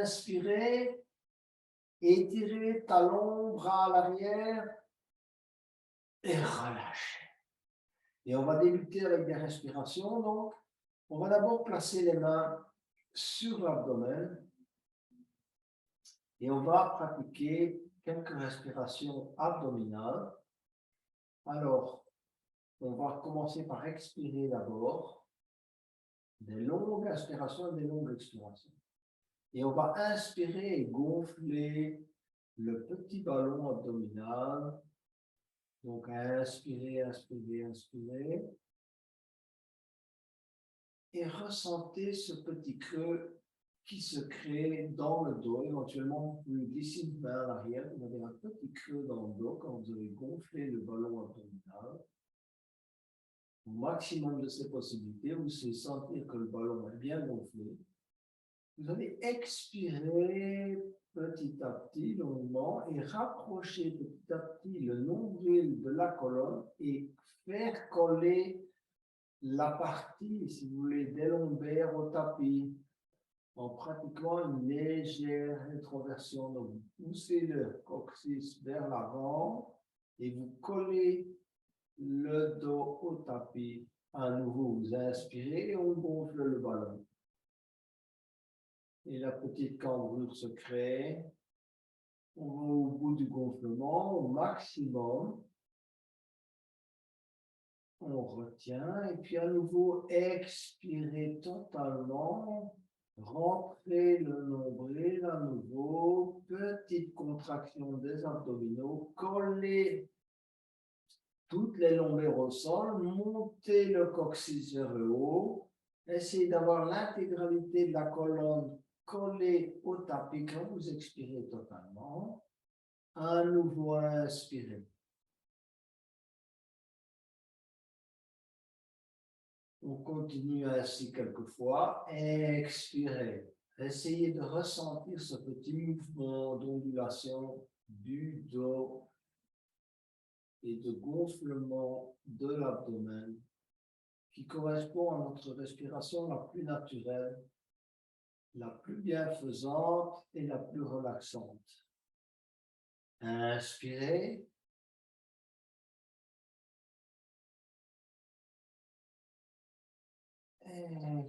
inspirez, étirez talons, bras à l'arrière et relâchez. Et on va débuter avec des respirations. Donc, on va d'abord placer les mains sur l'abdomen et on va pratiquer quelques respirations abdominales. Alors, on va commencer par expirer d'abord, des longues inspirations et des longues expirations. Et on va inspirer et gonfler le petit ballon abdominal. Donc, inspirez, inspirez, inspirez. Et ressentez ce petit creux qui se crée dans le dos. Éventuellement, vous pouvez glisser une main à l'arrière. Vous avez un petit creux dans le dos quand vous avez gonflé le ballon abdominal. Au maximum de ces possibilités, vous allez sentir que le ballon est bien gonflé. Vous allez expirer petit à petit, longuement, et rapprocher petit à petit le nombril de la colonne et faire coller la partie, si vous voulez, des lombaires au tapis en pratiquant une légère rétroversion. Donc, vous poussez le coccyx vers l'avant et vous collez le dos au tapis. À nouveau, vous inspirez et on gonfle le ballon. Et la petite cambrure se crée. On va au bout du gonflement, au maximum. On retient et puis à nouveau expirez totalement. Rentrez le nombril à nouveau. Petite contraction des abdominaux. Collez toutes les lombaires au sol. Montez le coccyx vers le haut. Essayez d'avoir l'intégralité de la colonne collée au tapis quand vous expirez totalement. À nouveau, inspirez. On continue ainsi quelquefois. Expirez. Essayez de ressentir ce petit mouvement d'ondulation du dos et de gonflement de l'abdomen qui correspond à notre respiration la plus naturelle, la plus bienfaisante et la plus relaxante. Inspirez.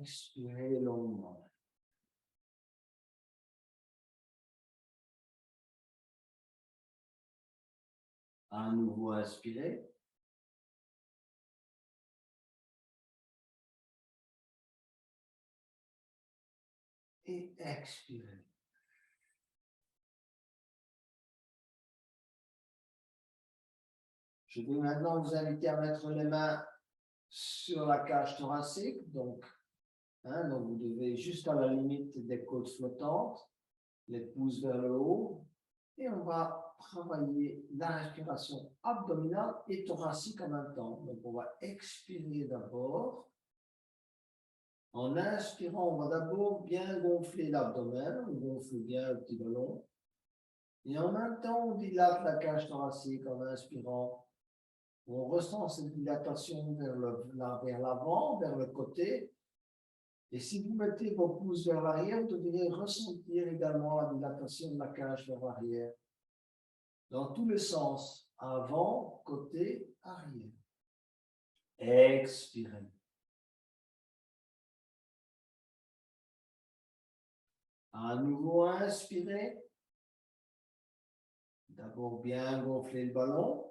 Expirez longuement. À nouveau, inspirez. Et expirez. Je vais maintenant vous inviter à mettre les mains sur la cage thoracique. Donc, vous devez juste à la limite des côtes flottantes, les pouces vers le haut. Et on va travailler la respiration abdominale et thoracique en même temps. Donc, on va expirer d'abord. En inspirant, on va d'abord bien gonfler l'abdomen. On gonfle bien le petit ballon. Et en même temps, on dilate la cage thoracique en inspirant. On ressent cette dilatation vers l'avant, vers le côté. Et si vous mettez vos pouces vers l'arrière, vous devez ressentir également la dilatation de la cage vers l'arrière. Dans tous les sens, avant, côté, arrière. Expirez. À nouveau, inspirez. D'abord, bien gonfler le ballon.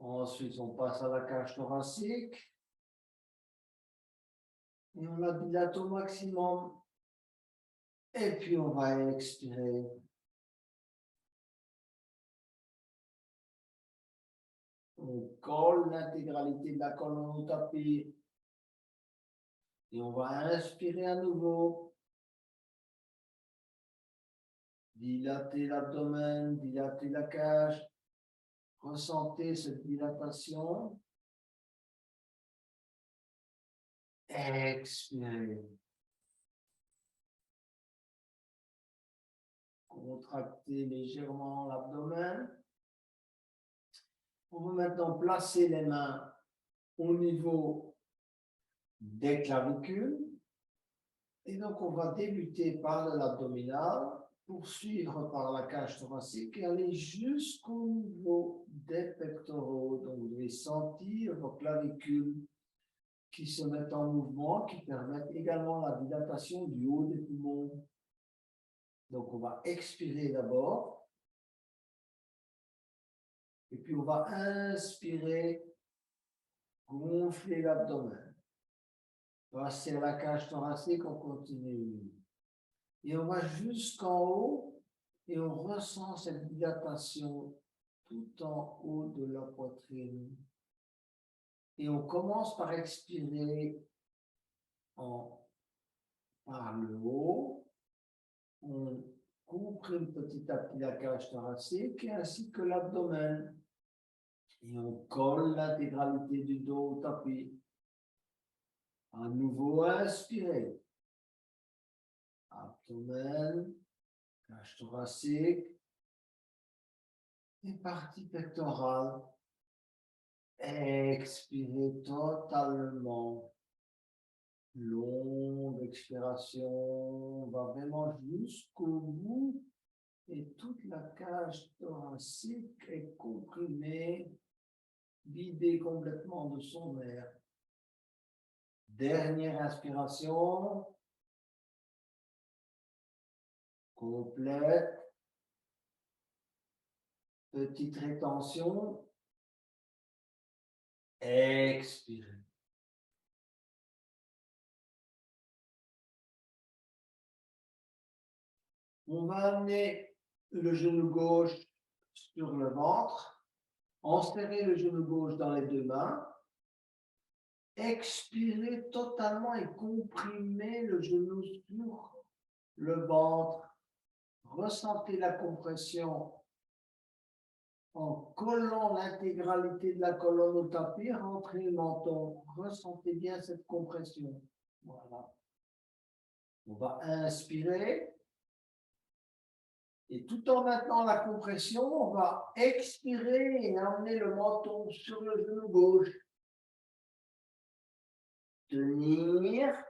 Ensuite, on passe à la cage thoracique. Et on la dilate au maximum. Et puis, on va expirer. On colle l'intégralité de la colonne au tapis. Et on va inspirer à nouveau. Dilater l'abdomen, dilater la cage. Ressentez cette dilatation. Expirez. Contractez légèrement l'abdomen. On va maintenant placer les mains au niveau des clavicules Et donc, on va débuter par l'abdominal, poursuivre par la cage thoracique et aller jusqu'au niveau des pectoraux. Donc, vous devez sentir vos clavicules qui se mettent en mouvement, qui permettent également la dilatation du haut des poumons. Donc, on va expirer d'abord. Et puis, on va inspirer, gonfler l'abdomen. Passer la cage thoracique, on continue. Et on va jusqu'en haut et on ressent cette dilatation tout en haut de la poitrine. Et on commence par expirer par le haut. On comprime petit à petit la cage thoracique ainsi que l'abdomen. Et on colle l'intégralité du dos au tapis. À nouveau, inspirez. Abdomen, cage thoracique et partie pectorale. Expirez totalement. Longue expiration. On va vraiment jusqu'au bout et toute la cage thoracique est comprimée, vidée complètement de son air. Dernière inspiration. Complète. Petite rétention. Expirez. On va amener le genou gauche sur le ventre, enserrer le genou gauche dans les deux mains, expirer totalement et comprimer le genou sur le ventre. Ressentez la compression en collant l'intégralité de la colonne au tapis, rentrez le menton. Ressentez bien cette compression. Voilà. On va inspirer. Et tout en maintenant la compression, on va expirer et amener le menton sur le genou gauche. Tenir.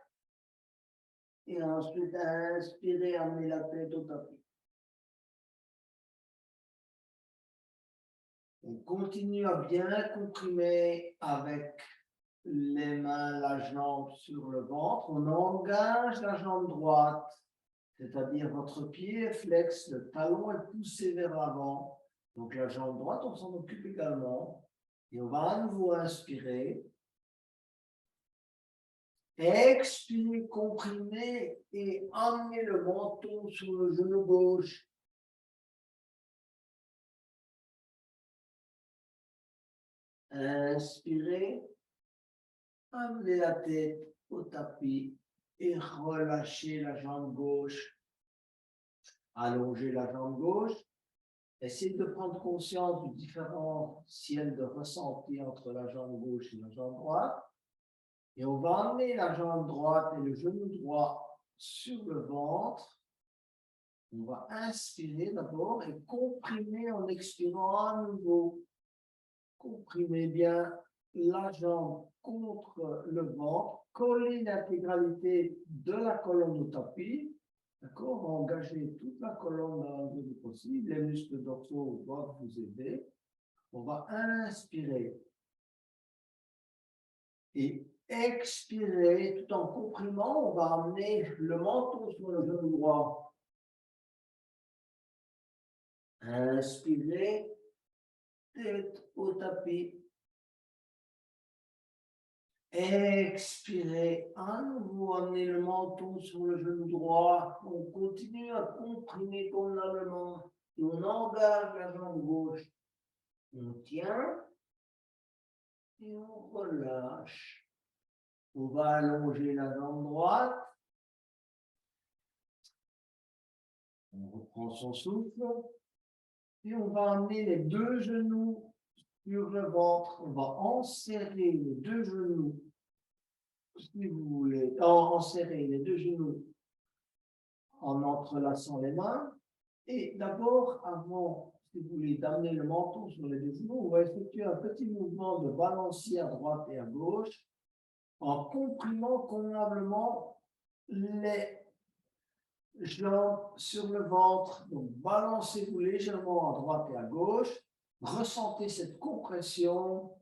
Et ensuite inspirer, amener la tête au tapis. On continue à bien comprimer avec les mains la jambe sur le ventre. On engage la jambe droite, c'est-à-dire votre pied flex, le talon est poussé vers l'avant. Donc la jambe droite, on s'en occupe également. Et on va à nouveau inspirer. Expirer, comprimer et amener le menton sur le genou gauche. Inspirez, amenez la tête au tapis et relâchez la jambe gauche. Allongez la jambe gauche. Essayez de prendre conscience du différentiel de ressenti entre la jambe gauche et la jambe droite. Et on va amener la jambe droite et le genou droit sur le ventre. On va inspirer d'abord et comprimer en expirant à nouveau. Comprimez bien la jambe contre le ventre. Collez l'intégralité de la colonne au tapis. D'accord? Engagez toute la colonne dans la mesure du possible. Les muscles dorsaux doivent vous aider. On va inspirer et expirer tout en comprimant. On va amener le menton sur le genou droit. Inspirez, tête au tapis. Expirez, à nouveau amenez le menton sur le genou droit. On continue à comprimer convenablement. Et on engage la jambe gauche. On tient et on relâche. On va allonger la jambe droite. On reprend son souffle. Et on va amener les deux genoux sur le ventre. On va enserrer les deux genoux. Si vous voulez, enserrer les deux genoux en entrelaçant les mains. Et d'abord, avant, si vous voulez, d'amener le menton sur les deux genoux, on va effectuer un petit mouvement de balancier à droite et à gauche en comprimant convenablement les jambes sur le ventre, donc balancez-vous légèrement à droite et à gauche, ressentez cette compression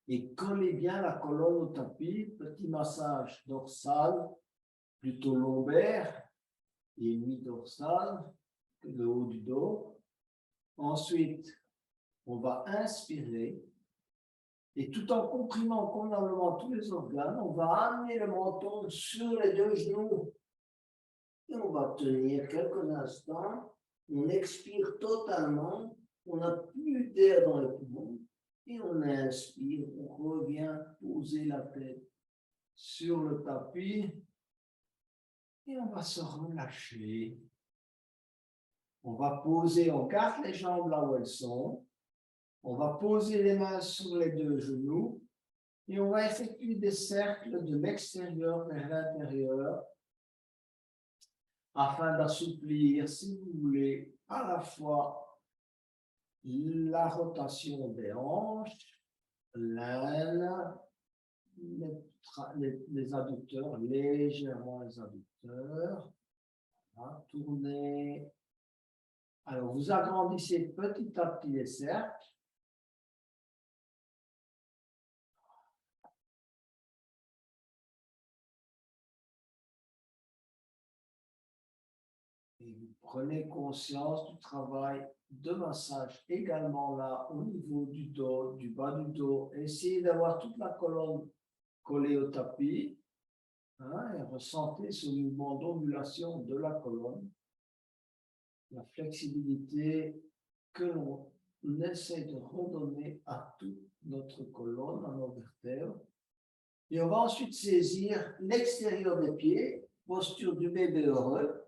et collez bien la colonne au tapis, petit massage dorsal, plutôt lombaire et mi-dorsal, le haut du dos. Ensuite, on va inspirer et tout en comprimant convenablement tous les organes, on va amener le menton sur les deux genoux et on va tenir quelques instants. On expire totalement, on n'a plus d'air dans les poumons et on inspire, on revient poser la tête sur le tapis et on va se relâcher. On va poser, on garde les jambes là où elles sont. On va poser les mains sur les deux genoux et on va effectuer des cercles de l'extérieur vers l'intérieur afin d'assouplir, si vous voulez, à la fois la rotation des hanches, l'aine, les adducteurs, légèrement les adducteurs. Voilà, tournez. Alors, vous agrandissez petit à petit les cercles. Et vous prenez conscience du travail de massage également là au niveau du dos, du bas du dos. Essayez d'avoir toute la colonne collée au tapis, hein, et ressentez ce mouvement d'ondulation de la colonne, la flexibilité que l'on essaie de redonner à toute notre colonne, à nos vertèbres. Et on va ensuite saisir l'extérieur des pieds, posture du bébé heureux.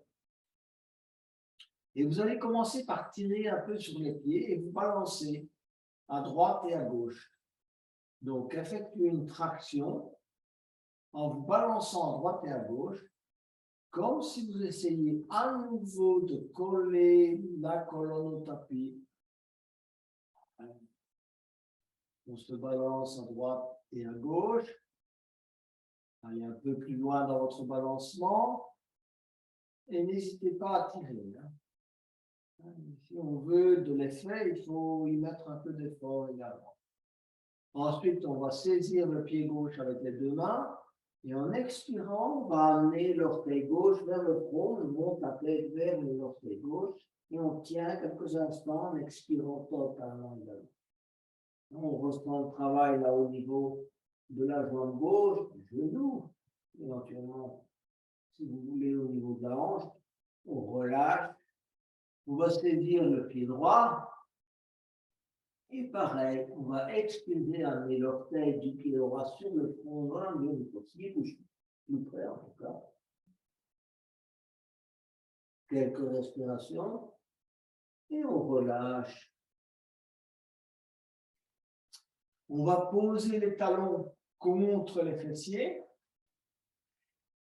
Et vous allez commencer par tirer un peu sur les pieds et vous balancer à droite et à gauche. Donc, effectuez une traction en vous balançant à droite et à gauche, comme si vous essayiez à nouveau de coller la colonne au tapis. On se balance à droite et à gauche. Allez un peu plus loin dans votre balancement. Et n'hésitez pas à tirer. Si on veut de l'effet, il faut y mettre un peu d'effort également. Ensuite, on va saisir le pied gauche avec les deux mains. Et en expirant, on va amener l'orteil gauche vers le front. On monte la tête vers l'orteil gauche. Et on tient quelques instants en expirant totalement également. On ressent le travail là au niveau de la jambe gauche, du genou, éventuellement, si vous voulez, au niveau de la hanche. On relâche. On va saisir le pied droit. Et pareil, on va expirer, amener l'orteil du pied droit sur le front dans la mesure du possible, ou plus près en tout cas. Quelques respirations. Et on relâche. On va poser les talons contre les fessiers.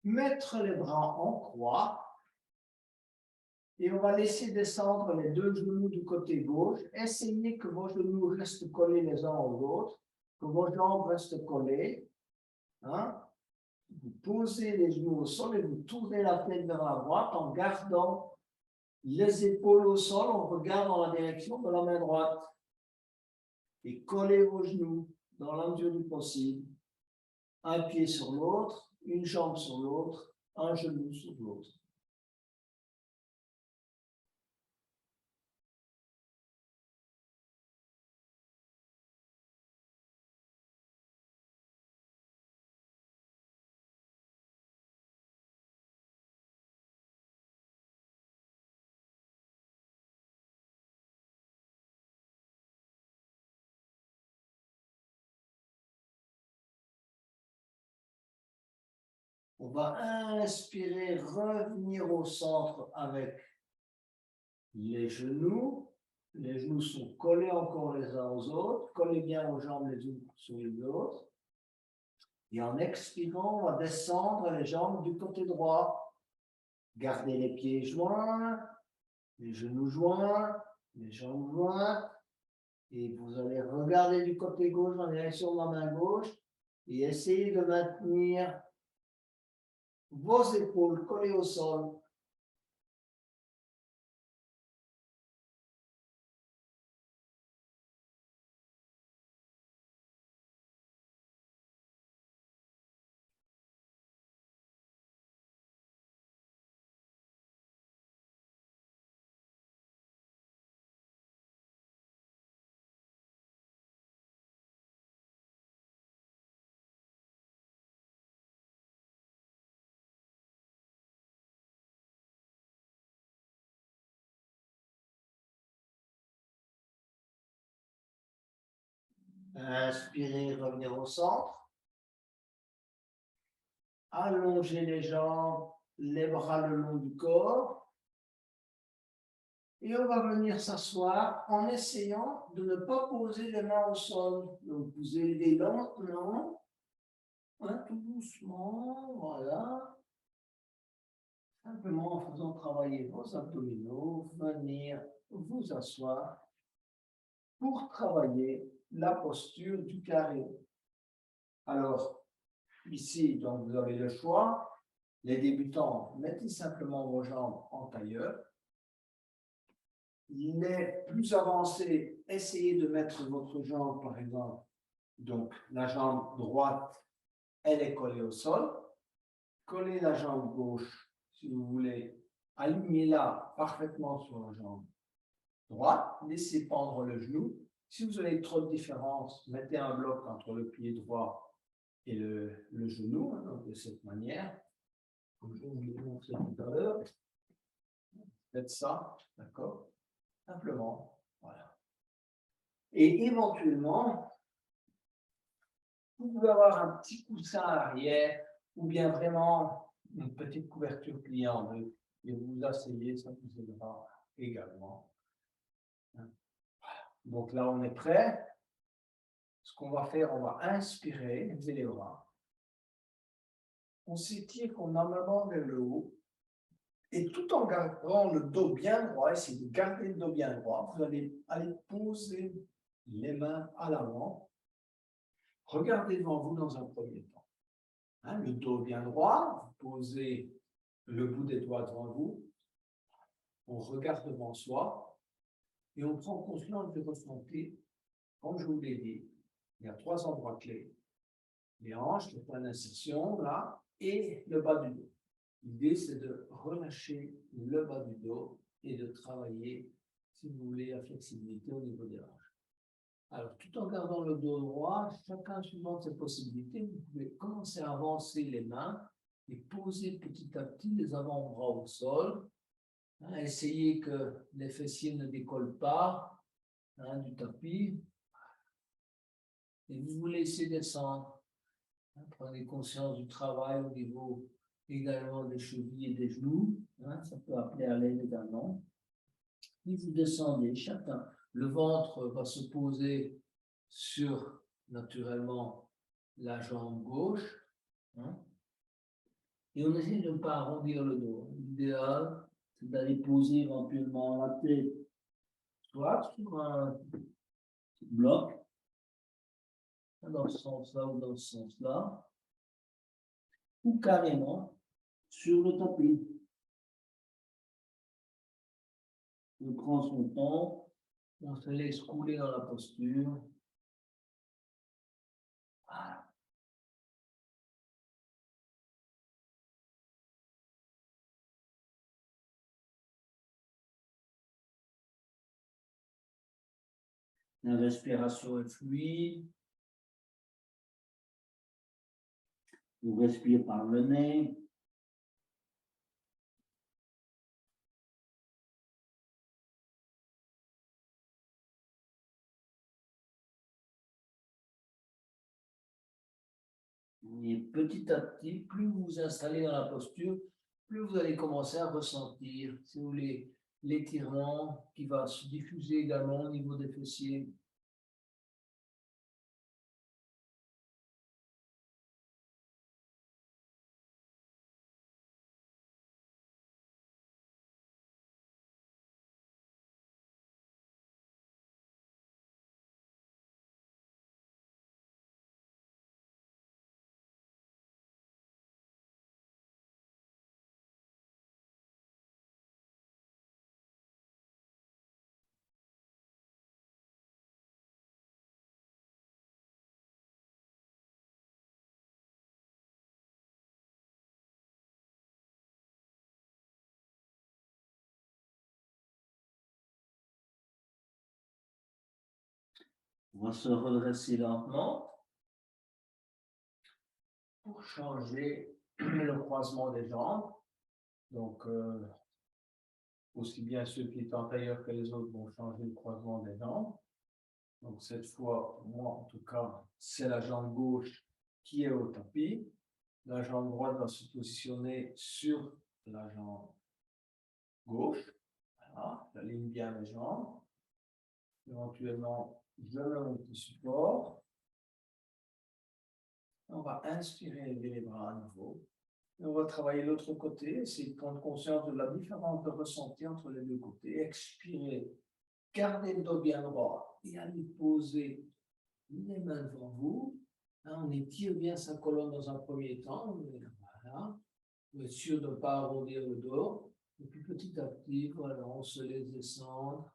Mettre les bras en croix. Et on va laisser descendre les deux genoux du côté gauche. Essayez que vos genoux restent collés les uns aux autres, que vos jambes restent collées. Hein? Vous posez les genoux au sol et vous tournez la tête vers la droite en gardant les épaules au sol. On regarde dans la direction de la main droite. Et collez vos genoux dans la mesure du possible. Un pied sur l'autre, une jambe sur l'autre, un genou sur l'autre. On va inspirer, revenir au centre avec les genoux. Les genoux sont collés encore les uns aux autres. Collez bien aux jambes les unes sur les autres. Et en expirant, on va descendre les jambes du côté droit. Gardez les pieds joints, les genoux joints, les jambes jointes. Et vous allez regarder du côté gauche en direction de la main gauche et essayer de maintenir vos épaules collées au sol. Inspirez, revenir au centre. Allongez les jambes, les bras le long du corps. Et on va venir s'asseoir en essayant de ne pas poser les mains au sol. Donc, vous aidez lentement, hein, tout doucement, voilà. Simplement en faisant travailler vos abdominaux, venir vous asseoir pour travailler la posture du carré. Alors, ici, donc, vous avez le choix. Les débutants, mettez simplement vos jambes en tailleur. Les plus avancés, essayez de mettre votre jambe, par exemple, donc la jambe droite, elle est collée au sol. Collez la jambe gauche, si vous voulez, alignez-la parfaitement sur la jambe droite. Laissez pendre le genou. Si vous avez trop de différence, mettez un bloc entre le pied droit et le genou, hein, donc de cette manière. Comme je vous l'ai montré tout à l'heure. Faites ça, d'accord? Simplement, voilà. Et éventuellement, vous pouvez avoir un petit coussin à l'arrière ou bien vraiment une petite couverture pliée en deux et vous vous asseyez, ça vous aidera également. Donc là, on est prêt. Ce qu'on va faire, on va inspirer, lever les bras. On s'étire normalement vers le haut. Et tout en gardant le dos bien droit, essayez de garder le dos bien droit, vous allez aller poser les mains à l'avant. Regardez devant vous dans un premier temps. Hein, le dos bien droit, vous posez le bout des doigts devant vous, on regarde devant soi et on prend conscience du ressenti. Comme je vous l'ai dit, il y a 3 endroits clés. Les hanches, le point d'insertion, là, et le bas du dos. L'idée, c'est de relâcher le bas du dos et de travailler, si vous voulez, la flexibilité au niveau des hanches. Alors, tout en gardant le dos droit, chacun suivant ses possibilités, vous pouvez commencer à avancer les mains et poser petit à petit les avant-bras au sol. Hein, essayez que les fessiers ne décollent pas, hein, du tapis. Et vous vous laissez descendre. Hein, prenez conscience du travail au niveau également des chevilles et des genoux. Hein, ça peut appeler à l'aide également. Et vous descendez chacun. Le ventre va se poser sur, naturellement, la jambe gauche. Hein, et on essaie de ne pas arrondir le dos. L'idéal, c'est d'aller poser éventuellement la tête soit sur un bloc, dans ce sens-là ou dans ce sens-là, ou carrément sur le tapis. On prend son temps, on se laisse couler dans la posture. Voilà. La respiration est fluide. Vous respirez par le nez. Et petit à petit, plus vous vous installez dans la posture, plus vous allez commencer à ressentir, si vous voulez, l'étirement qui va se diffuser également au niveau des fessiers. On va se redresser lentement pour changer le croisement des jambes. Donc, aussi bien ceux qui sont en tailleur que les autres vont changer le croisement des jambes. Donc, cette fois, moi, en tout cas, c'est la jambe gauche qui est au tapis. La jambe droite va se positionner sur la jambe gauche. Voilà, j'aligne bien mes jambes. Éventuellement, je mets mon petit support. On va inspirer, lever les bras à nouveau. Et on va travailler l'autre côté, c'est prendre conscience de la différence de ressenti entre les deux côtés. Expirer, gardez le dos bien droit et allez poser les mains devant vous. Hein, on étire bien sa colonne dans un premier temps. Voilà. Pour être sûr de ne pas arrondir le dos. Et puis petit à petit, voilà, on se laisse descendre.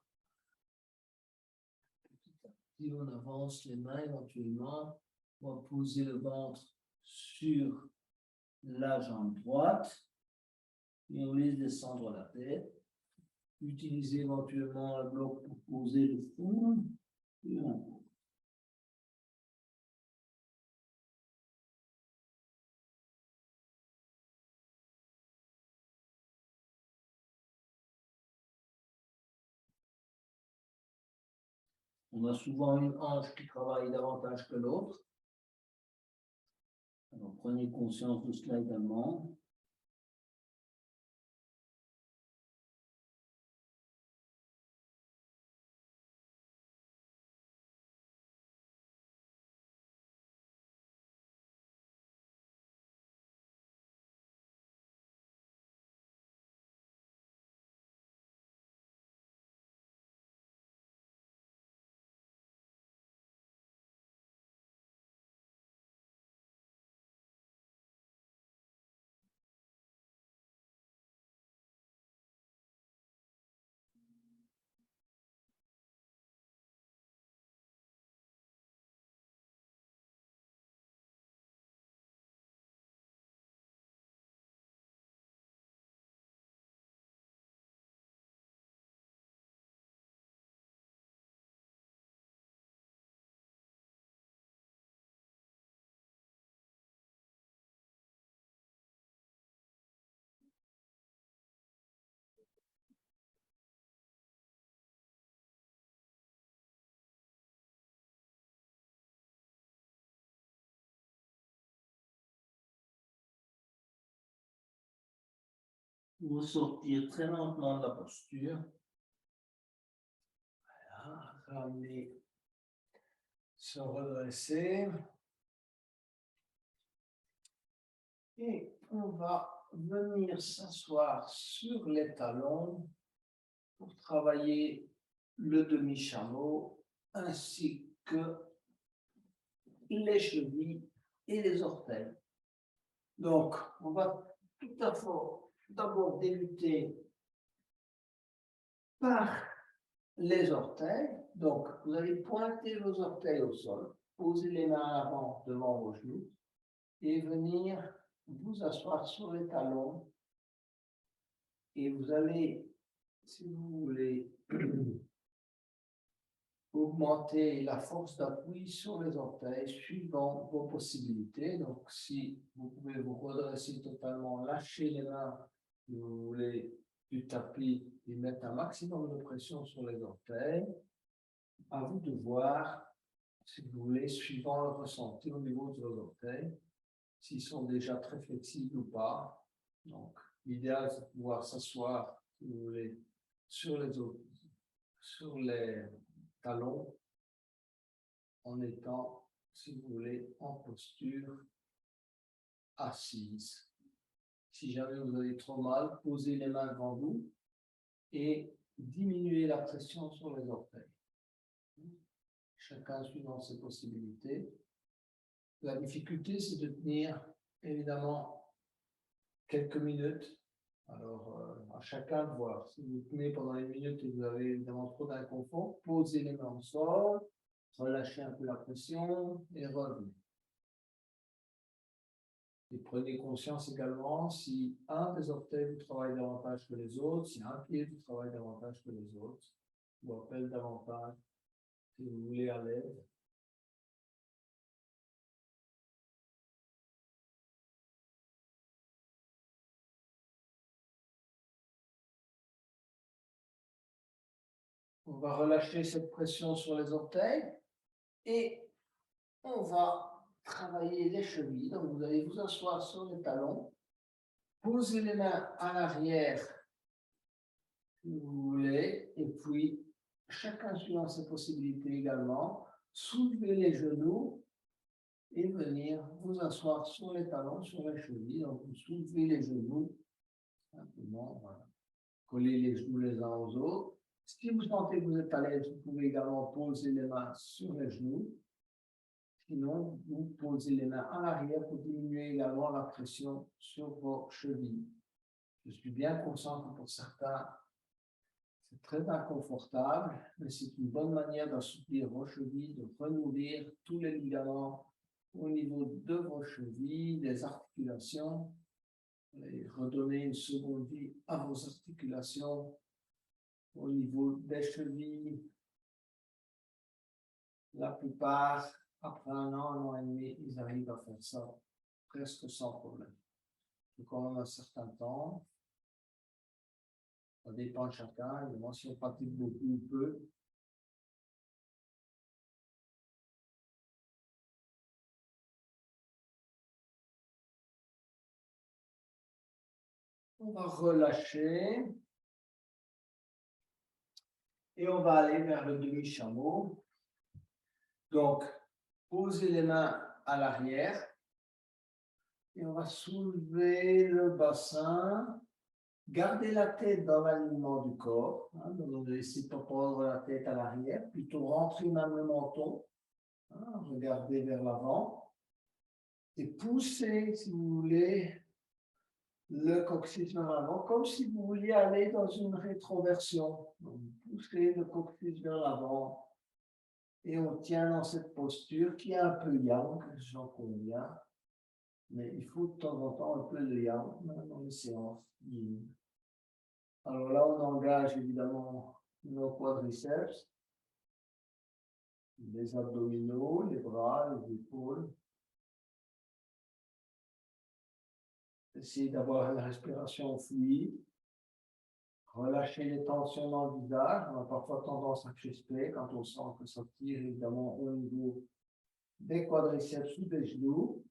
Petit à petit, on avance les mains éventuellement. On va poser le ventre sur la jambe droite. Et on laisse descendre la tête. Utilisez éventuellement un bloc pour poser le fond. Et on pose. On a souvent une hanche qui travaille davantage que l'autre. Alors prenez conscience de cela également. Ressortir très lentement de la posture. Voilà, ramener, se redresser. Et on va venir s'asseoir sur les talons pour travailler le demi-chameau ainsi que les chevilles et les orteils. Donc, on va tout à fait d'abord débuter par les orteils. Donc, vous allez pointer vos orteils au sol, poser les mains à l'avant devant vos genoux et venir vous asseoir sur les talons. Et vous allez, si vous voulez, augmenter la force d'appui sur les orteils suivant vos possibilités. Donc, si vous pouvez vous redresser totalement, lâcher les mains, si vous voulez, du tapis et mettre un maximum de pression sur les orteils. À vous de voir, si vous voulez, suivant le ressenti au niveau de vos orteils, s'ils sont déjà très flexibles ou pas. Donc, l'idéal, c'est de pouvoir s'asseoir, si vous voulez, sur les talons, en étant, si vous voulez, en posture assise. Si jamais vous avez trop mal, posez les mains devant vous et diminuez la pression sur les orteils. Chacun suivant ses possibilités. La difficulté, c'est de tenir, évidemment, quelques minutes. Alors, à chacun de voir. Si vous tenez pendant une minute et vous avez évidemment trop d'inconfort, posez les mains au sol, relâchez un peu la pression et revenez. Et prenez conscience également si un des orteils vous travaille davantage que les autres, si un pied vous travaille davantage que les autres, ou appelle davantage, si vous voulez à l'aide. On va relâcher cette pression sur les orteils et on va travailler les chevilles. Donc, vous allez vous asseoir sur les talons, poser les mains à l'arrière si vous voulez, et puis chacun suivant ses possibilités également, soulevez les genoux et venir vous asseoir sur les talons, sur les chevilles. Donc, vous soulevez les genoux, simplement, voilà. Collez les genoux les uns aux autres. Si vous sentez que vous êtes à l'aise, vous pouvez également poser les mains sur les genoux. Sinon, vous posez les mains à l'arrière pour diminuer également la pression sur vos chevilles. Je suis bien conscient que pour certains, c'est très inconfortable, mais c'est une bonne manière d'assouplir vos chevilles, de renourrir tous les ligaments au niveau de vos chevilles, des articulations, et redonner une seconde vie à vos articulations au niveau des chevilles. La plupart, après un an et demi, ils arrivent à faire ça presque sans problème. Donc, quand on a un certain temps, ça dépend de chacun. Évidemment, si on pratique beaucoup ou peu, on va relâcher et on va aller vers le demi-chameau. Donc, posez les mains à l'arrière et on va soulever le bassin. Gardez la tête dans l'alignement du corps. Donc, ne laissez pas prendre la tête à l'arrière, plutôt rentrer même le menton. Regardez vers l'avant et poussez, si vous voulez, le coccyx vers l'avant, comme si vous vouliez aller dans une rétroversion. Donc, poussez le coccyx vers l'avant et on tient dans cette posture qui est un peu yang, j'en conviens, mais il faut de temps en temps un peu de yang, même dans les séances. Alors là, on engage évidemment nos quadriceps, les abdominaux, les bras, les épaules. Essayez d'avoir une respiration fluide. Relâchez les tensions dans le visage. On a parfois tendance à crisper quand on sent que ça tire évidemment au niveau des quadriceps ou des genoux.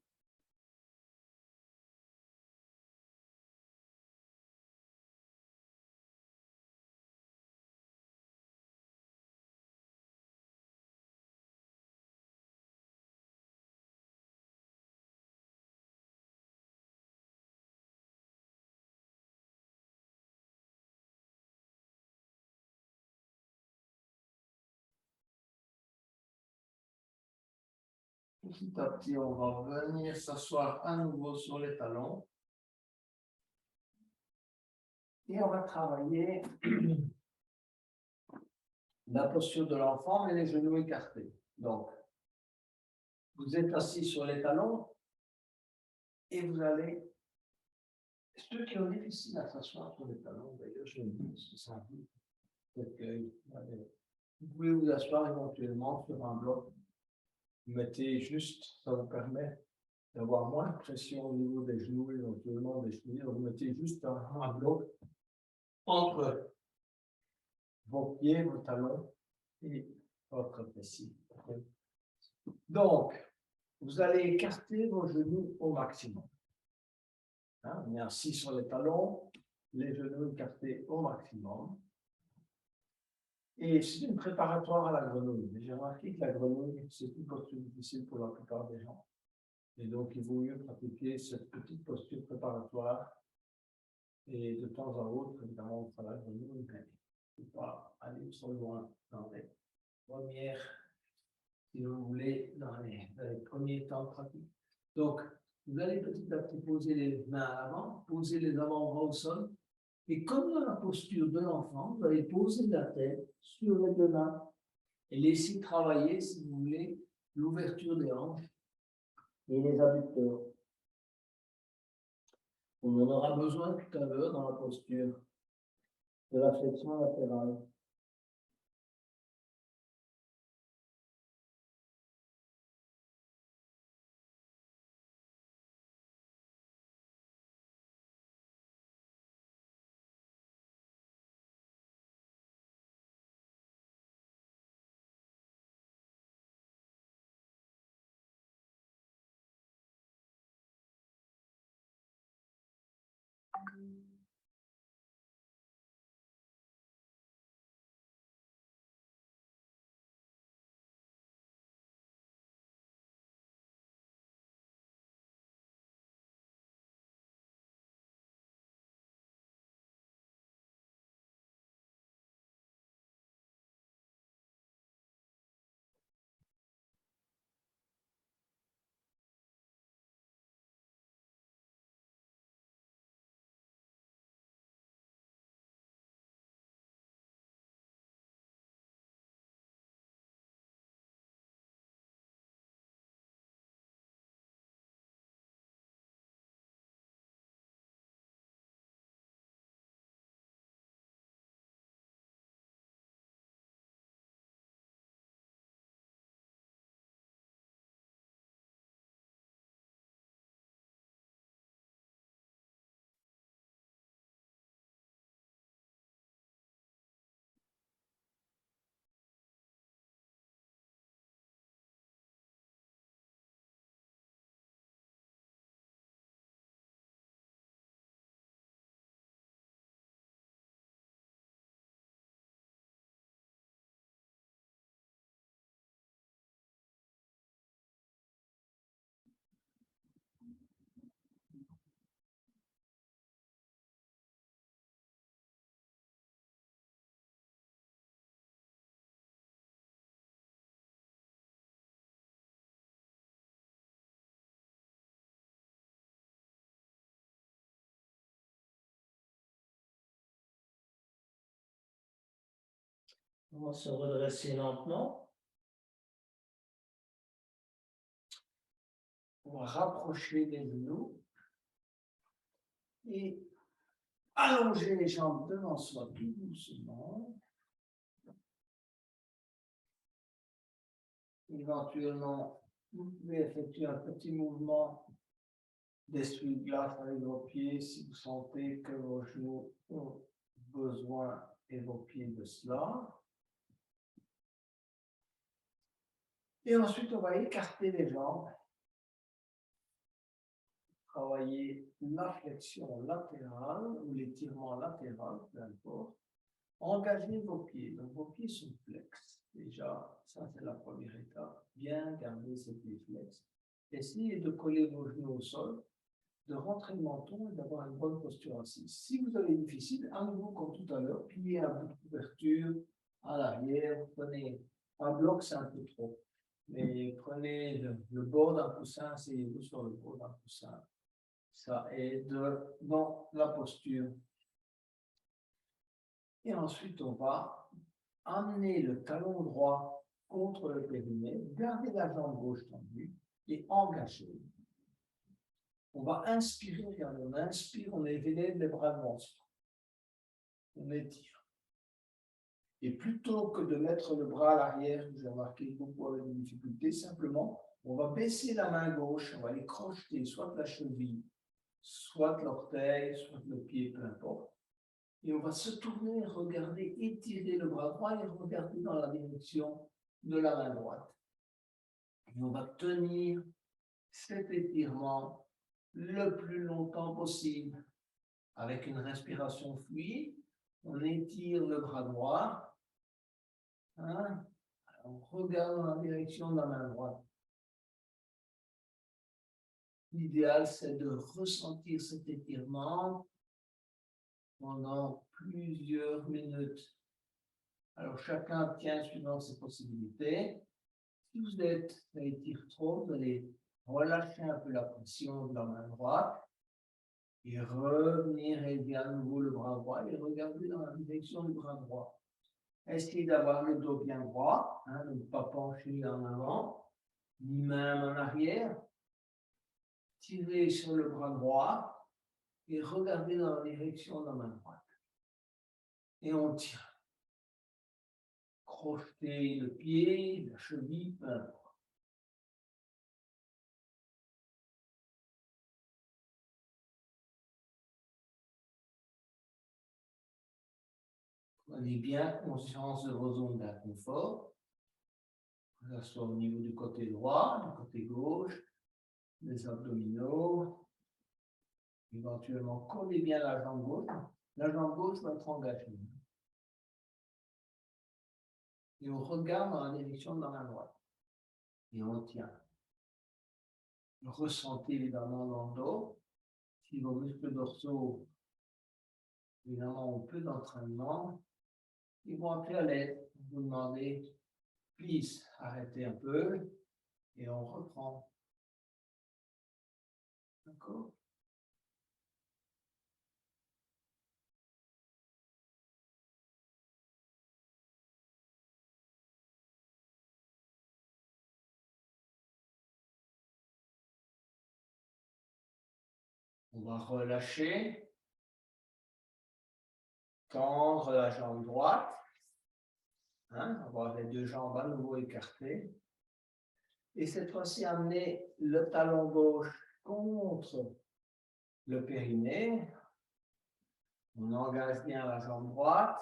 Petit à petit, on va venir s'asseoir à nouveau sur les talons. Et on va travailler la posture de l'enfant, mais les genoux écartés. Donc, vous êtes assis sur les talons et vous allez. Ceux qui ont difficile à s'asseoir sur les talons, d'ailleurs, je me dis que ça arrive. Vous pouvez vous asseoir éventuellement sur un bloc. Vous mettez juste, ça vous permet d'avoir moins de pression au niveau des genoux, éventuellement des chevilles. Vous mettez juste un bloc entre vos pieds, vos talons et votre fessier. Donc, vous allez écarter vos genoux au maximum. On est assis sur les talons, les genoux écartés au maximum. Et c'est une préparatoire à la grenouille. J'ai remarqué que la grenouille, c'est une posture difficile pour la plupart des gens. Et donc, il vaut mieux pratiquer cette petite posture préparatoire. Et de temps à autre, évidemment, on fera la grenouille, mais il ne faut pas aller trop loin dans les premières, si vous voulez, dans les premiers temps pratiques. Donc, vous allez petit à petit poser les mains à l'avant, poser les avant-bras au sol. Et comme dans la posture de l'enfant, vous allez poser la tête sur les deux mains et laisser travailler, si vous voulez, l'ouverture des hanches et les adducteurs. On en aura besoin tout à l'heure dans la posture de la flexion latérale. On va se redresser lentement. On va rapprocher les genoux et allonger les jambes devant soi tout doucement. Éventuellement, vous pouvez effectuer un petit mouvement d'essuie-glace avec vos pieds si vous sentez que vos genoux ont besoin et vos pieds de cela. Et ensuite, on va écarter les jambes. Travailler la flexion latérale ou l'étirement latéral, peu importe. Engagez vos pieds. Donc, vos pieds sont flex. Déjà, ça, c'est la première étape. Bien garder ces pieds flex. Essayez de coller vos genoux au sol, de rentrer le menton et d'avoir une bonne posture assise. Si vous avez difficile, à nouveau, comme tout à l'heure, pliez à bout de couverture, à l'arrière, prenez un bloc, c'est un peu trop. Mais prenez le bord d'un coussin, asseyez-vous sur le bord d'un coussin. Ça aide dans la posture. Et ensuite, on va amener le talon droit contre le périnée, garder la jambe gauche tendue et engager. On va inspirer, regardez, on inspire, on élève les bras devant soi. On étire. Et plutôt que de mettre le bras à l'arrière, j'ai remarqué beaucoup avec des difficultés, simplement, on va baisser la main gauche, on va les crocheter, soit la cheville, soit l'orteil, soit le pied, peu importe. Et on va se tourner, regarder, étirer le bras droit et regarder dans la direction de la main droite. Et on va tenir cet étirement le plus longtemps possible. Avec une respiration fluide, on étire le bras droit. Hein? On regarde dans la direction de la main droite. L'idéal, c'est de ressentir cet étirement pendant plusieurs minutes. Alors, chacun tient suivant ses possibilités. Si vous êtes, ça étire trop, vous allez relâcher un peu la pression de la main droite et revenir élever à nouveau le bras droit et regarder dans la direction du bras droit. Essayez d'avoir le dos bien droit, hein, ne pas pencher en avant, ni même en arrière. Tirez sur le bras droit et regardez dans la direction de la main droite. Et on tire. Crochetez le pied, la cheville, peu importe. Prenez bien conscience de vos zones d'inconfort, que ce soit au niveau du côté droit, du côté gauche, des abdominaux. Éventuellement, collez bien la jambe gauche. La jambe gauche va être engagée. Et on regarde dans la direction de la main droite. Et on tient. Ressentez évidemment dans le dos. Si vos muscles dorsaux, évidemment, ont peu d'entraînement, ils vont appeler à l'aide. Vous demandez, please, arrêtez un peu. Et on reprend. D'accord? On va relâcher. Tendre la jambe droite. Hein, avoir les deux jambes à nouveau écartées. Et cette fois-ci, amener le talon gauche contre le périnée. On engage bien la jambe droite.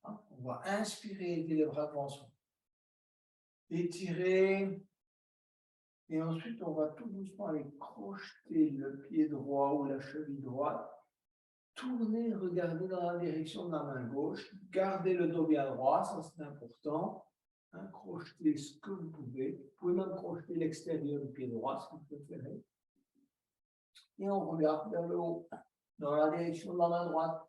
Hein, on va inspirer, élever les bras devant soi. Étirer. Et ensuite, on va tout doucement aller crocheter le pied droit ou la cheville droite. Tourner, regarder dans la direction de la main gauche. Gardez le dos bien droit, ça c'est important. Hein, crochetez ce que vous pouvez. Vous pouvez même crocheter l'extérieur du pied droit, si vous préférez. Et on regarde vers le haut, dans la direction de la main droite.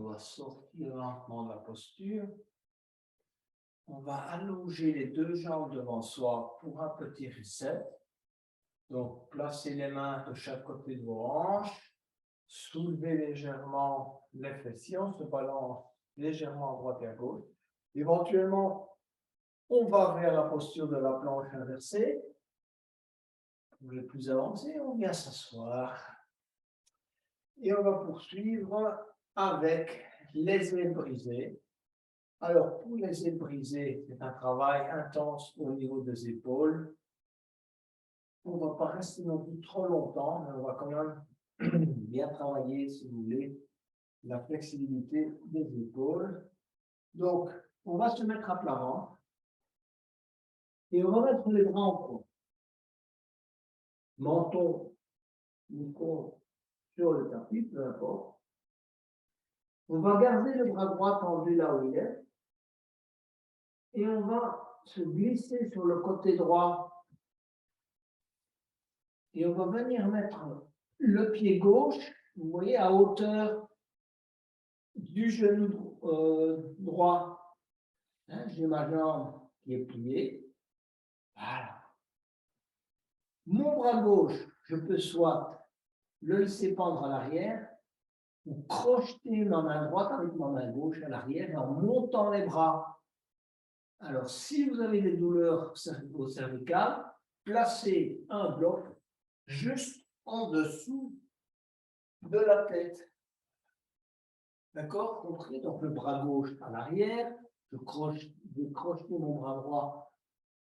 va sortir lentement de la posture. On va allonger les deux jambes devant soi pour un petit reset. Donc, placez les mains de chaque côté de vos hanches. Soulevez légèrement les fessiers. On se balance légèrement à droite et à gauche. Éventuellement, on va vers la posture de la planche inversée. Pour les plus avancés, on vient s'asseoir. Et on va poursuivre avec les ailes brisées. Alors, pour les ailes brisées, c'est un travail intense au niveau des épaules. On ne va pas rester non plus trop longtemps, mais on va quand même bien travailler, si vous voulez, la flexibilité des épaules. Donc, on va se mettre à plat ventre et on va mettre les bras en croix. Menton ou con sur le tapis, peu importe. On va garder le bras droit tendu là où il est et on va se glisser sur le côté droit et on va venir mettre le pied gauche, vous voyez, à hauteur du genou droit. Hein, j'ai ma jambe qui est pliée. Voilà. Mon bras gauche, je peux soit le laisser pendre à l'arrière ou crocheter ma main droite avec ma main gauche à l'arrière en montant les bras. Alors, si vous avez des douleurs cervicales, placez un bloc juste en dessous de la tête. D'accord? Compris? Donc, le bras gauche à l'arrière, je vais crocheter mon bras droit,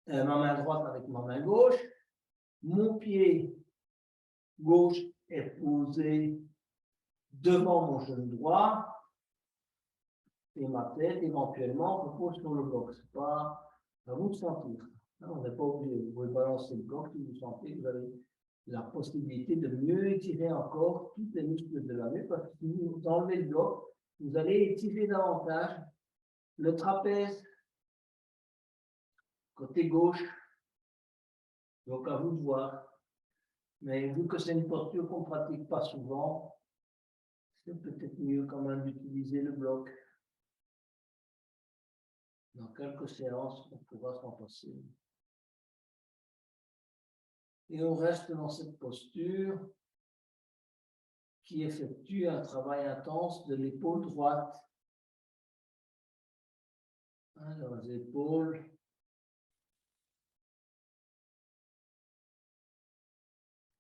ma main droite avec ma main gauche. Mon pied gauche est posé devant mon genou droit et ma tête éventuellement repose sur le bloc. C'est pas à vous de sentir. On n'est pas obligé. Vous pouvez balancer le bloc si vous sentez que vous avez la possibilité de mieux étirer encore tous les muscles de la nuque parce que si vous enlevez le bloc, vous allez étirer davantage le trapèze côté gauche. Donc à vous de voir. Mais vu que c'est une posture qu'on ne pratique pas souvent, c'est peut-être mieux quand même d'utiliser le bloc. Dans quelques séances, on pourra s'en passer. Et on reste dans cette posture qui effectue un travail intense de l'épaule droite. Alors, les épaules.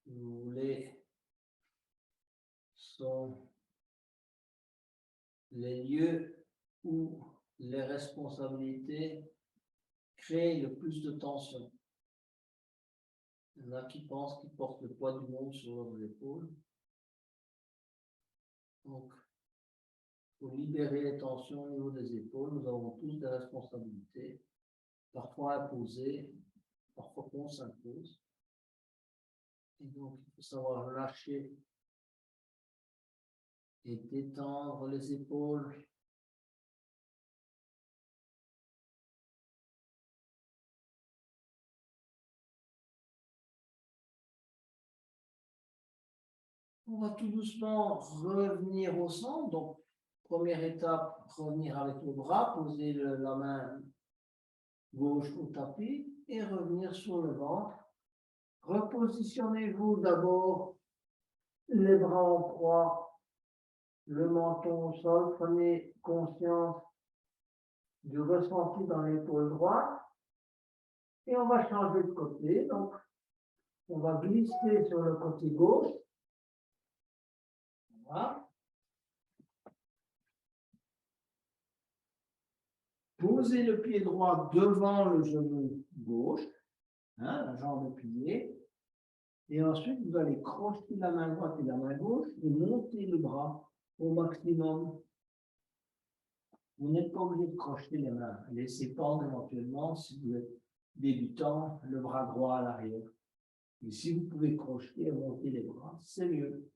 Si vous voulez, sont les lieux où les responsabilités créent le plus de tension. Il y en a qui pensent qu'ils portent le poids du monde sur leurs épaules. Donc, il faut libérer les tensions au niveau des épaules. Nous avons tous des responsabilités, parfois imposées, parfois qu'on s'impose. Et donc, il faut savoir lâcher et détendre les épaules. On va tout doucement revenir au centre. Donc, première étape, revenir avec le bras, poser la main gauche au tapis et revenir sur le ventre. Repositionnez-vous d'abord les bras en croix, le menton au sol. Prenez conscience du ressenti dans l'épaule droite. Et on va changer de côté. Donc, on va glisser sur le côté gauche. Voilà. Posez le pied droit devant le genou gauche, hein, la jambe pliée. Et ensuite, vous allez crocheter la main droite et la main gauche et monter le bras au maximum. Vous n'êtes pas obligé de crocheter les mains. Laissez pendre éventuellement, si vous êtes débutant, le bras droit à l'arrière. Et si vous pouvez crocheter et monter les bras, c'est mieux.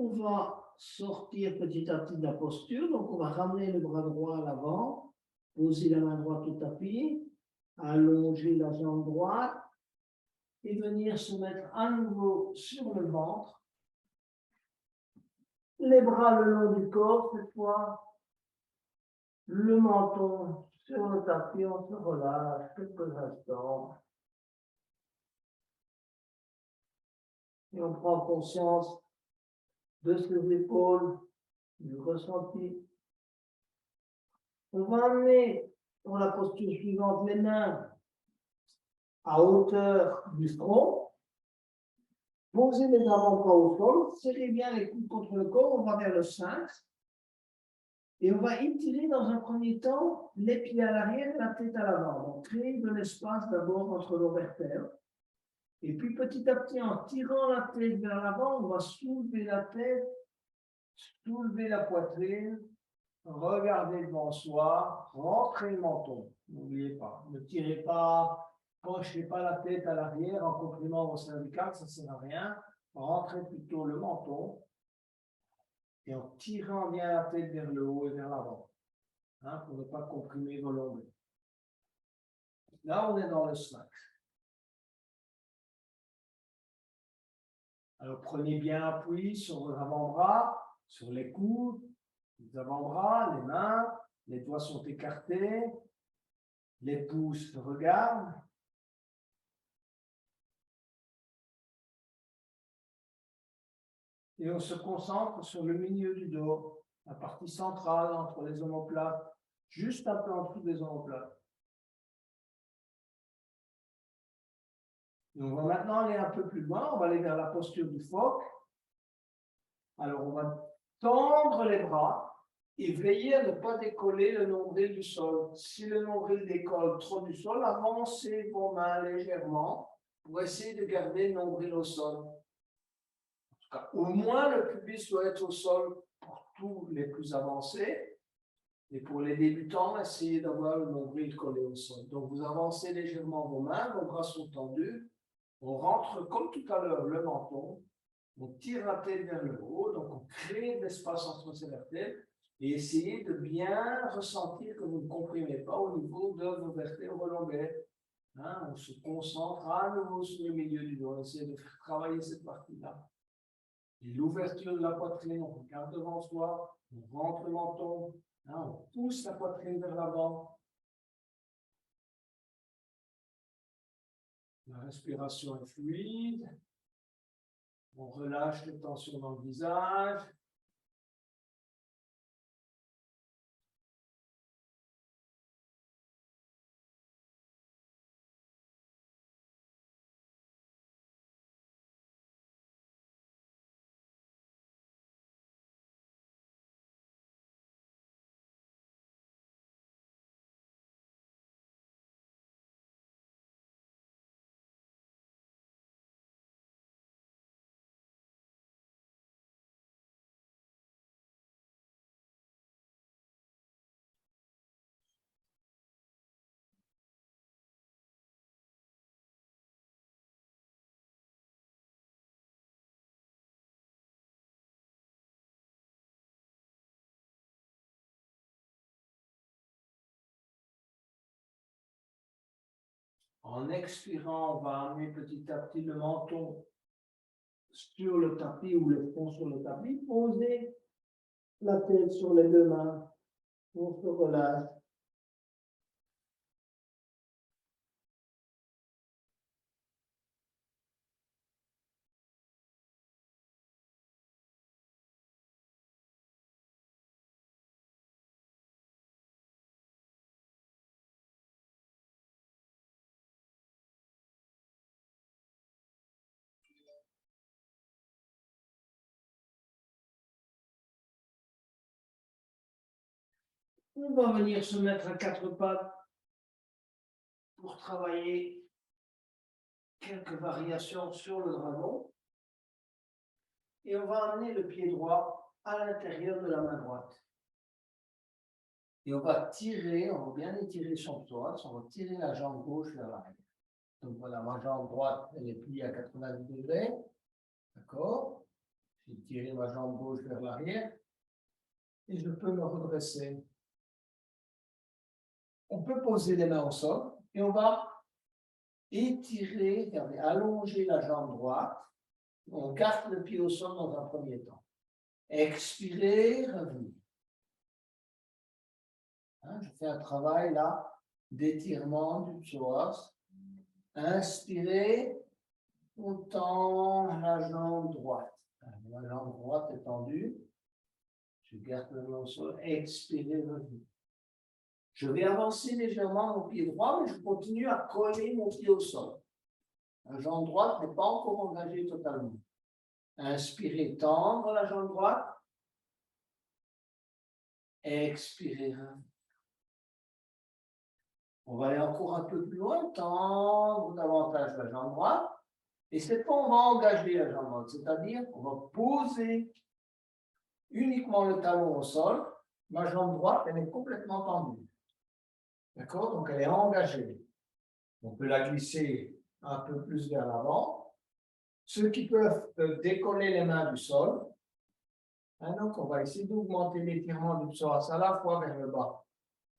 On va sortir petit à petit de la posture. Donc, on va ramener le bras droit à l'avant, poser la main droite au tapis, allonger la jambe droite et venir se mettre à nouveau sur le ventre. Les bras le long du corps, cette fois. Le menton sur le tapis, on se relâche quelques instants. Et on prend conscience de ses épaules, du ressenti. On va amener pour la posture suivante les mains à hauteur du front. Posez les avant-bras au sol, serrez bien les coudes contre le corps, on va vers le sphinx. Et on va étirer dans un premier temps les pieds à l'arrière et la tête à l'avant. Donc, créer de l'espace d'abord entre nos vertèbres. Et puis, petit à petit, en tirant la tête vers l'avant, on va soulever la tête, soulever la poitrine, regarder devant soi, rentrer le menton. N'oubliez pas, ne tirez pas, penchez pas la tête à l'arrière en comprimant vos cervicales, ça ne sert à rien. Rentrez plutôt le menton. Et en tirant bien la tête vers le haut et vers l'avant, pour ne pas comprimer vos lombaires. Là, on est dans le sphinx. Alors, prenez bien appui sur vos avant-bras, sur les coudes, les avant-bras, les mains, les doigts sont écartés, les pouces se regardent. Et on se concentre sur le milieu du dos, la partie centrale entre les omoplates, juste un peu en dessous des omoplates. Et on va maintenant aller un peu plus loin, on va aller vers la posture du phoque. Alors on va tendre les bras et veiller à ne pas décoller le nombril du sol. Si le nombril décolle trop du sol, avancez vos mains légèrement pour essayer de garder le nombril au sol. Au moins, le pubis doit être au sol pour tous les plus avancés. Et pour les débutants, essayez d'avoir le nombril collé au sol. Donc, vous avancez légèrement vos mains, vos bras sont tendus. On rentre, comme tout à l'heure, le menton. On tire la tête vers le haut. Donc, on crée de l'espace entre ces vertèbres. Et essayez de bien ressentir que vous ne comprimez pas au niveau de vos vertèbres lombaires. On se concentre à nouveau sur le milieu du dos. On essaie de faire travailler cette partie-là. L'ouverture de la poitrine, on regarde devant soi, on rentre le menton, on pousse la poitrine vers l'avant. La respiration est fluide. On relâche les tensions dans le visage. En expirant, on va amener petit à petit le menton sur le tapis ou le front sur le tapis. Posez la tête sur les deux mains. On se relâche. On va venir se mettre à quatre pattes pour travailler quelques variations sur le dragon. Et on va amener le pied droit à l'intérieur de la main droite. Et on va tirer, on va bien étirer son psoas, on va tirer la jambe gauche vers l'arrière. Donc voilà, ma jambe droite, elle est pliée à 90 degrés. D'accord? J'ai tiré ma jambe gauche vers l'arrière et je peux me redresser. On peut poser les mains au sol et on va étirer, regardez, allonger la jambe droite. On garde le pied au sol dans un premier temps. Expirer, revenir. Hein, je fais un travail là d'étirement du psoas. Inspirez, on tend la jambe droite. La jambe droite est tendue. Je garde le main au sol. Expirez, revenez. Je vais avancer légèrement mon pied droit, mais je continue à coller mon pied au sol. La jambe droite n'est pas encore engagée totalement. Inspirez, tendre la jambe droite. Expirez, revenez. On va aller encore un peu plus loin, tendre davantage la jambe droite. Et cette fois, on va engager la jambe droite, c'est-à-dire on va poser uniquement le talon au sol. Ma jambe droite, elle est complètement tendue. D'accord? Donc, elle est engagée. On peut la glisser un peu plus vers l'avant. Ceux qui peuvent décoller les mains du sol. Donc, on va essayer d'augmenter l'étirement du psoas à la fois vers le bas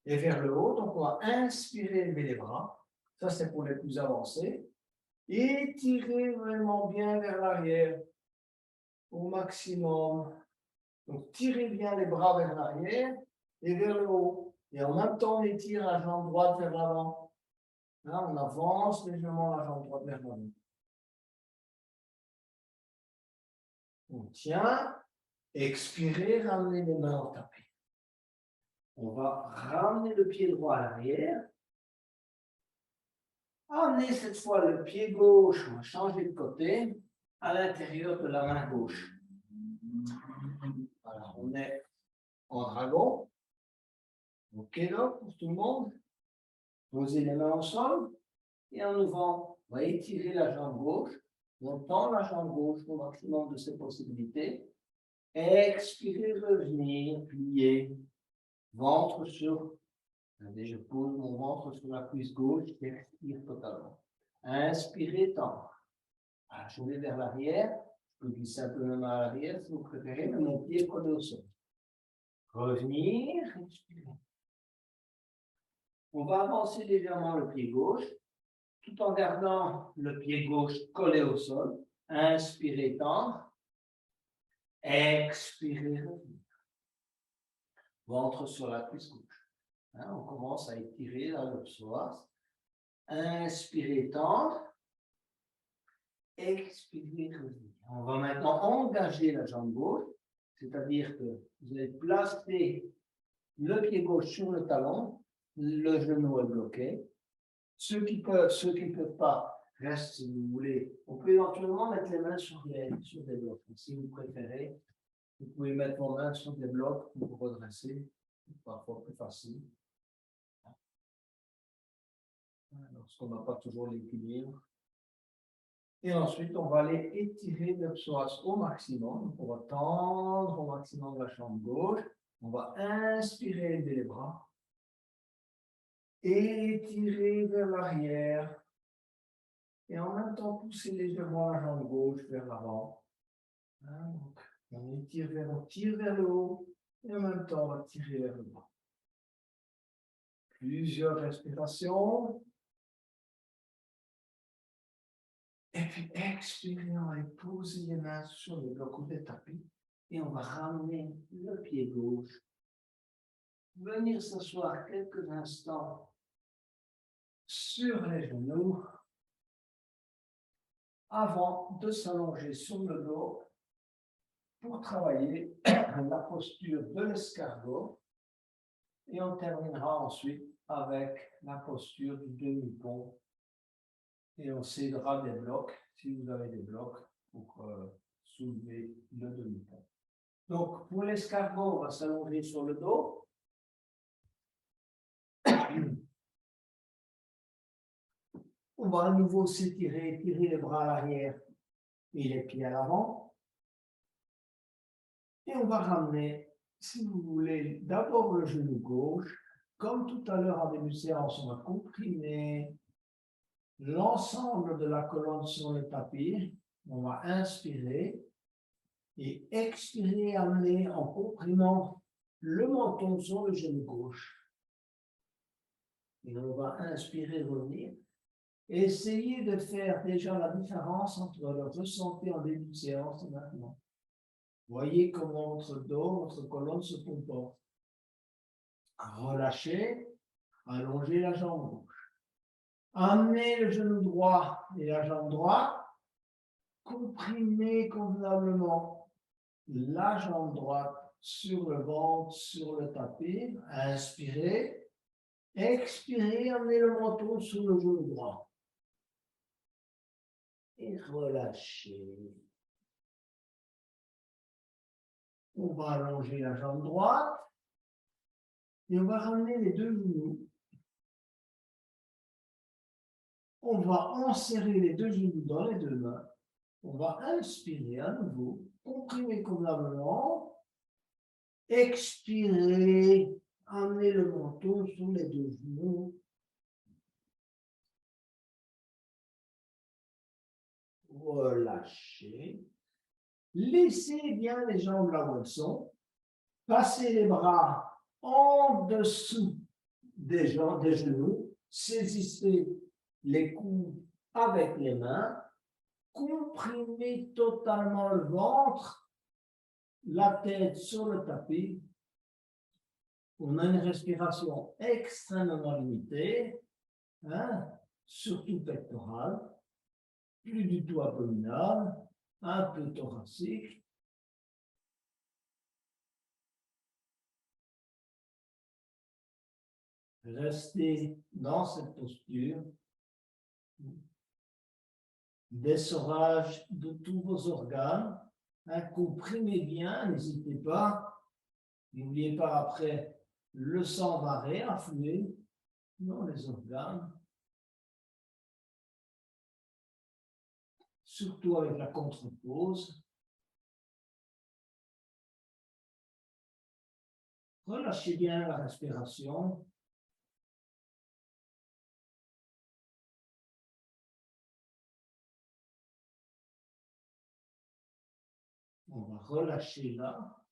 et vers le haut. Donc, on va inspirer, lever les bras. Ça, c'est pour les plus avancés. Étirez vraiment bien vers l'arrière au maximum. Donc, tirez bien les bras vers l'arrière et vers le haut. Et en même temps, on étire la jambe droite vers l'avant. Là, on avance légèrement la jambe droite vers l'avant. On tient. Expirez, ramenez les mains au tapis. On va ramener le pied droit à l'arrière. Amenez cette fois le pied gauche, on va changer de côté, à l'intérieur de la main gauche. Voilà, on est en dragon. OK, là, pour tout le monde. Posez les mains au sol. Et en ouvrant, on va étirer la jambe gauche. On tend la jambe gauche au maximum de ses possibilités. Expirez, revenir, plier. Ventre sur. Regardez, je pose mon ventre sur la cuisse gauche, j'expire totalement. Inspirez, tendre. Voilà, je vais vers l'arrière. Je peux glisser un peu ma main à l'arrière si vous préférez, mais mon pied collé au sol. Revenir, expirer. On va avancer légèrement le pied gauche, tout en gardant le pied gauche collé au sol. Inspirez, tendre. Expirez, revenir. Ventre sur la cuisse gauche. On commence à étirer le psoas. Inspirez, tendre. Expirez, revenir. On va maintenant engager la jambe gauche, c'est-à-dire que vous allez placer le pied gauche sur le talon, le genou est bloqué. Ceux qui peuvent pas, restent si vous voulez. On peut éventuellement mettre les mains sur des blocs. Si vous préférez, vous pouvez mettre vos mains sur des blocs pour vous redresser, parfois plus facile. Lorsqu'on n'a pas toujours l'équilibre. Et ensuite, on va aller étirer le psoas au maximum. Donc, on va tendre au maximum la jambe gauche. On va inspirer, lever les bras. Étirer vers l'arrière. Et en même temps, pousser légèrement la jambe gauche vers l'avant. Donc, on tire vers le haut. Et en même temps, on va tirer vers le bas. Plusieurs respirations. Et puis, expirez, on va poser les mains sur le bloc ou le tapis. Et on va ramener le pied gauche. Venir s'asseoir quelques instants sur les genoux avant de s'allonger sur le dos pour travailler la posture de l'escargot. Et on terminera ensuite avec la posture du demi-pont. Et on s'aidera des blocs, si vous avez des blocs, pour soulever le demi-pont. Donc, pour l'escargot, on va s'allonger sur le dos. On va à nouveau s'étirer, tirer les bras à l'arrière et les pieds à l'avant. Et on va ramener, si vous voulez, d'abord le genou gauche. Comme tout à l'heure en début de séance, on va comprimer l'ensemble de la colonne sur le tapis. On va inspirer. Et expirez, amenez en comprimant le menton sur le genou gauche. Et on va inspirer, revenir. Essayez de faire déjà la différence entre le ressenti en début de séance et maintenant. Voyez comment votre dos, votre colonne se comporte. Relâchez, allongez la jambe gauche. Amenez le genou droit et la jambe droite. Comprimez convenablement la jambe droite sur le ventre, sur le tapis. Inspirez. Expirez, amenez le menton sur le genou droit. Et relâchez. On va allonger la jambe droite. Et on va ramener les deux genoux. On va enserrer les deux genoux dans les deux mains. On va inspirer à nouveau. Comprimer convenablement. Expirez. Amenez le menton sur les deux genoux. Relâchez. Laissez bien les jambes là où elles sont. Passez les bras en dessous des genoux. Saisissez les coudes avec les mains. Comprimez totalement le ventre, la tête sur le tapis. On a une respiration extrêmement limitée, hein, surtout pectorale, plus du tout abdominale, un peu thoracique. Restez dans cette posture. Dessorage de tous vos organes. Hein, comprimez bien, n'hésitez pas. N'oubliez pas après, le sang va réaffluer dans les organes. Surtout avec la contre-pause. Relâchez bien la respiration. On va relâcher là.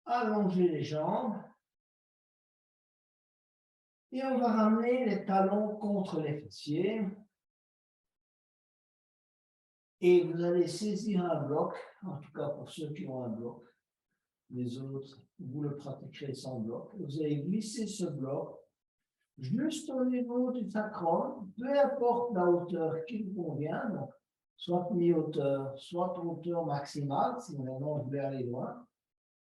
Allonger les jambes. Et on va ramener les talons contre les fessiers. Et vous allez saisir un bloc, en tout cas pour ceux qui ont un bloc. Les autres, vous le pratiquerez sans bloc. Vous allez glisser ce bloc juste au niveau du sacrum, peu importe la hauteur qui vous convient, donc soit mi-hauteur, soit hauteur maximale, si vraiment vous voulez aller loin.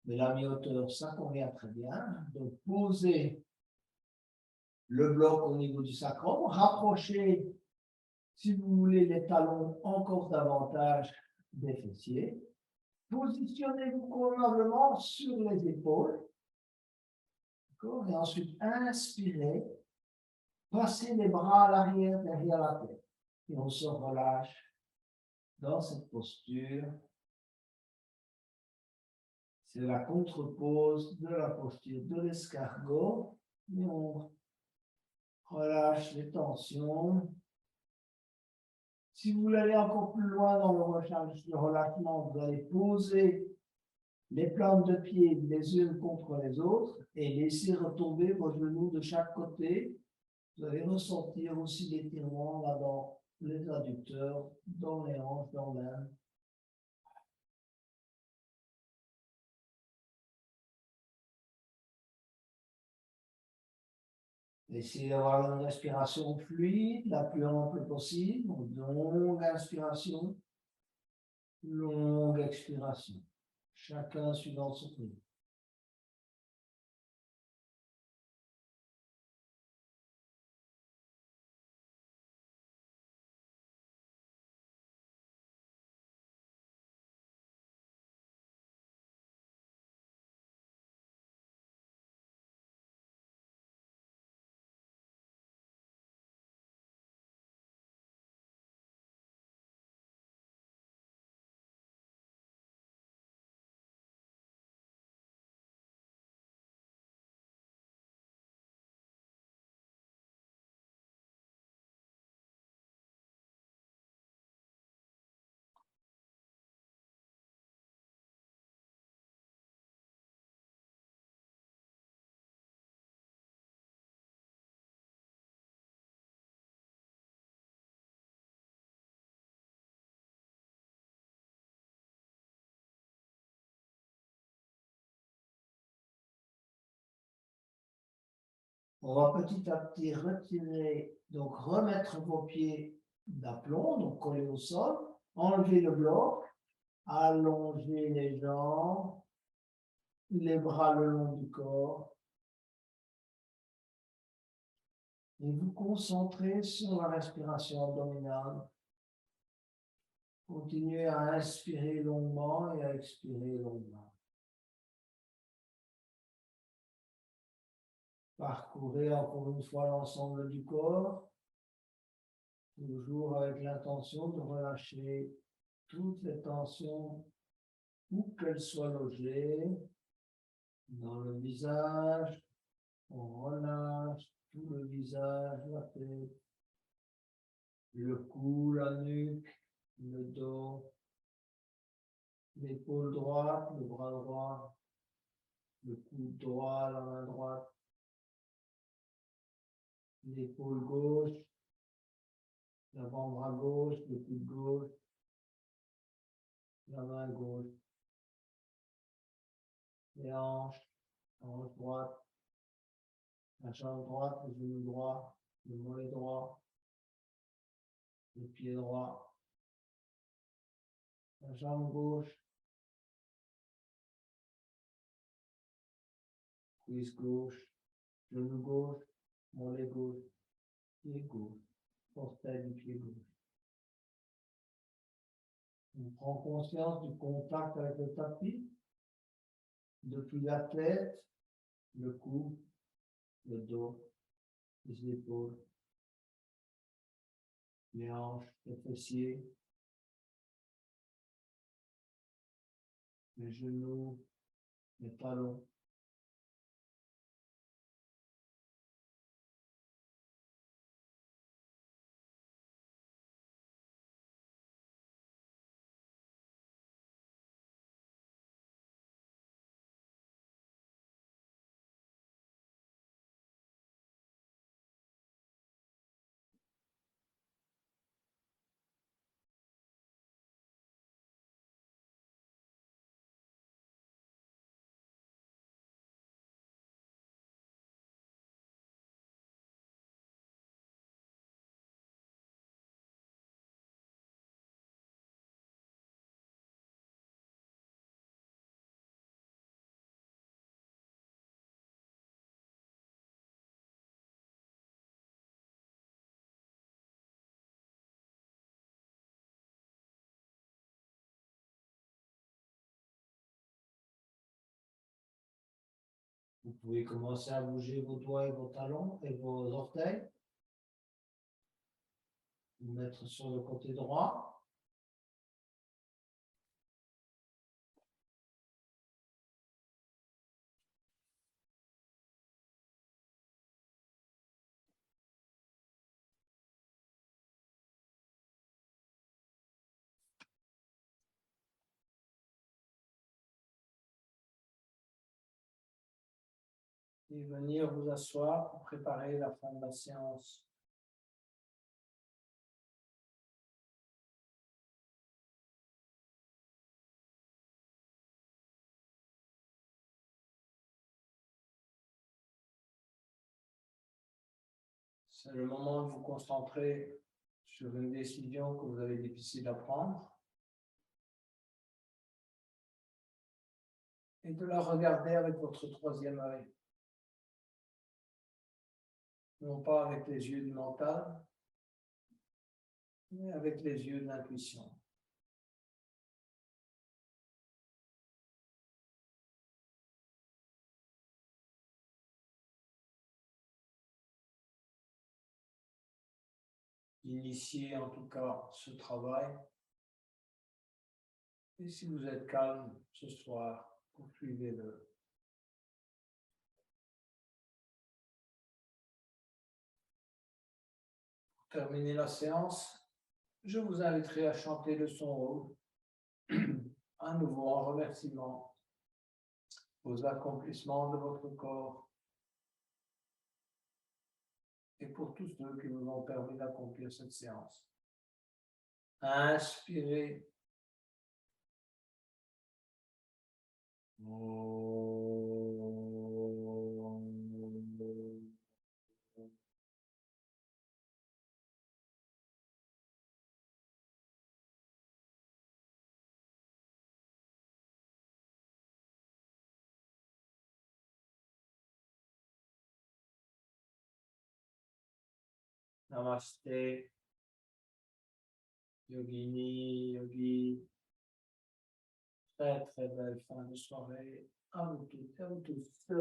Mais la mi-hauteur, ça convient très bien. Donc, posez le bloc au niveau du sacrum, rapprochez, si vous voulez, les talons encore davantage des fessiers. Positionnez-vous convenablement sur les épaules. Et ensuite, inspirez. Passez les bras à l'arrière, derrière la tête. Et on se relâche dans cette posture. C'est la contre-pose de la posture de l'escargot. Et on relâche les tensions. Si vous voulez aller encore plus loin dans le relâchement, vous allez poser les plantes de pied les unes contre les autres et laisser retomber vos genoux de chaque côté. Vous allez ressentir aussi l'étirement là dans les adducteurs, dans les hanches, dans l'âme. Essayez d'avoir une respiration fluide, la plus ample possible. Longue inspiration, longue expiration. Chacun suivant son rythme. On va petit à petit retirer, donc remettre vos pieds d'aplomb, donc coller au sol, enlever le bloc, allonger les jambes, les bras le long du corps, et vous concentrer sur la respiration abdominale. Continuez à inspirer longuement et à expirer longuement. Parcourez encore une fois l'ensemble du corps, toujours avec l'intention de relâcher toutes les tensions, où qu'elles soient logées, dans le visage. On relâche tout le visage, la tête, le cou, la nuque, le dos, l'épaule droite, le bras droit, le coude droit, la main droite, l'épaule gauche, l'avant-bras gauche, le coude gauche, la main gauche, les hanche droite, la jambe droite, le genou droit, le mollet droit, le pied droit, la jambe gauche, cuisse gauche, genou gauche, mollet gauche, pied gauche, orteil du pied gauche. On prend conscience du contact avec le tapis, depuis la tête, le cou, le dos, les épaules, les hanches, les fessiers, les genoux, les talons. Vous pouvez commencer à bouger vos doigts et vos talons et vos orteils. Vous mettre sur le côté droit. Et venir vous asseoir pour préparer la fin de la séance. C'est le moment de vous concentrer sur une décision que vous avez difficile à prendre et de la regarder avec votre troisième œil. Non pas avec les yeux du mental, mais avec les yeux de l'intuition. Initiez en tout cas ce travail. Et si vous êtes calme ce soir, poursuivez-le. Pour terminer la séance, je vous inviterai à chanter le son haut, à nouveau en remerciement aux accomplissements de votre corps et pour tous ceux qui vous ont permis d'accomplir cette séance. Inspirez. Namaste. Yogini, Yogi. Très, très belle fin de soirée à vous toutes et à vous tous.